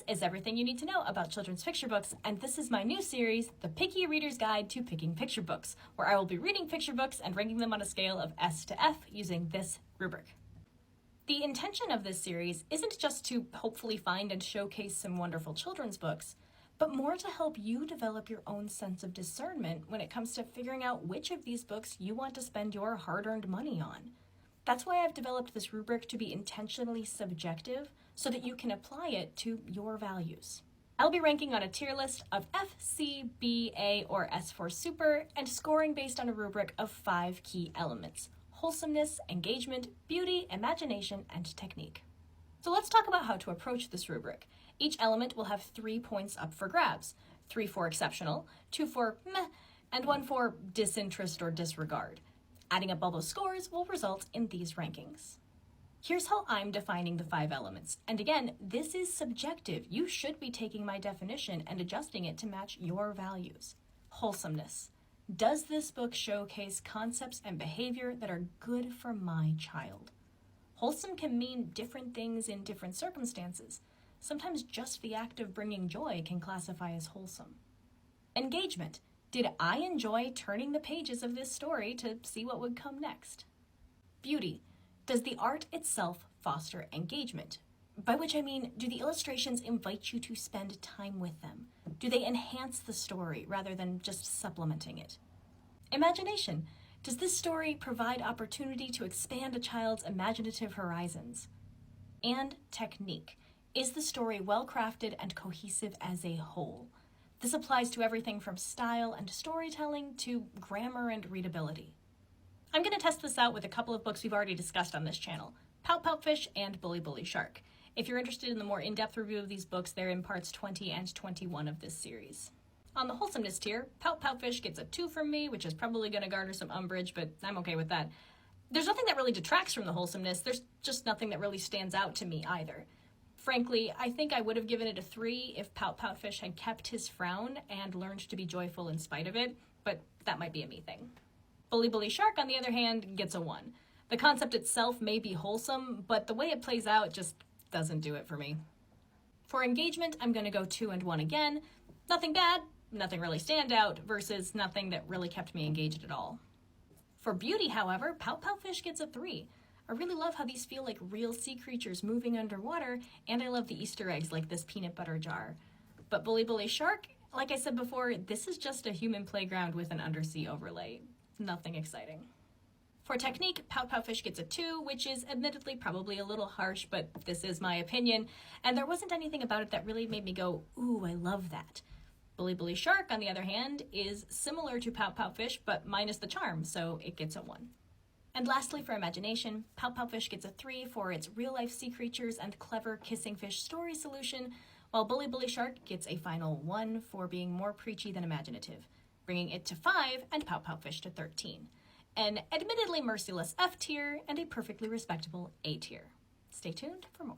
is everything you need to know about children's picture books, and this is my new series, The Picky Reader's Guide to Picking Picture Books, where I will be reading picture books and ranking them on a scale of S to F using this rubric. The intention of this series isn't just to hopefully find and showcase some wonderful children's books, but more to help you develop your own sense of discernment when it comes to figuring out which of these books you want to spend your hard-earned money on. That's why I've developed this rubric to be intentionally subjective so that you can apply it to your values. I'll be ranking on a tier list of F, C, B, A, or S for super, and scoring based on a rubric of 5 key elements: wholesomeness, engagement, beauty, imagination, and technique. So let's talk about how to approach this rubric. Each element will have 3 points up for grabs: 3 for exceptional, 2 for meh, and 1 for disinterest or disregard. Adding up all those scores will result in these rankings. Here's how I'm defining the 5 elements. And again, this is subjective. You should be taking my definition and adjusting it to match your values. Wholesomeness. Does this book showcase concepts and behavior that are good for my child? Wholesome can mean different things in different circumstances. Sometimes just the act of bringing joy can classify as wholesome. Engagement. Did I enjoy turning the pages of this story to see what would come next? Beauty. Does the art itself foster engagement? By which I mean, do the illustrations invite you to spend time with them? Do they enhance the story rather than just supplementing it? Imagination. Does this story provide opportunity to expand a child's imaginative horizons? And technique. Is the story well-crafted and cohesive as a whole? This applies to everything from style and storytelling to grammar and readability. I'm going to test this out with a couple of books we've already discussed on this channel, Pout Pout Fish and Bully Bully Shark. If you're interested in the more in-depth review of these books, they're in parts 20 and 21 of this series. On the wholesomeness tier, Pout Pout Fish gets a 2 from me, which is probably going to garner some umbrage, but I'm okay with that. There's nothing that really detracts from the wholesomeness. There's just nothing that really stands out to me either. Frankly, I think I would have given it a 3 if Pout Pout Fish had kept his frown and learned to be joyful in spite of it, but that might be a me thing. Bully Bully Shark, on the other hand, gets a 1. The concept itself may be wholesome, but the way it plays out just doesn't do it for me. For engagement, I'm going to go 2 and 1 again. Nothing bad, nothing really stand out, versus nothing that really kept me engaged at all. For beauty, however, Pout Pout Fish gets a 3. I really love how these feel like real sea creatures moving underwater, and I love the Easter eggs like this peanut butter jar. But Bully Bully Shark, like I said before, this is just a human playground with an undersea overlay. Nothing exciting. For technique, Pout Pout Fish gets a 2, which is admittedly probably a little harsh, but this is my opinion, and there wasn't anything about it that really made me go, ooh, I love that. Bully Bully Shark, on the other hand, is similar to Pout Pout Fish, but minus the charm, so it gets a 1. And lastly, for imagination, Pout Pout Fish gets a 3 for its real-life sea creatures and clever kissing fish story solution, while Bully Bully Shark gets a final 1 for being more preachy than imaginative, bringing it to 5 and Pout Pout Fish to 13. An admittedly merciless F tier and a perfectly respectable A tier. Stay tuned for more.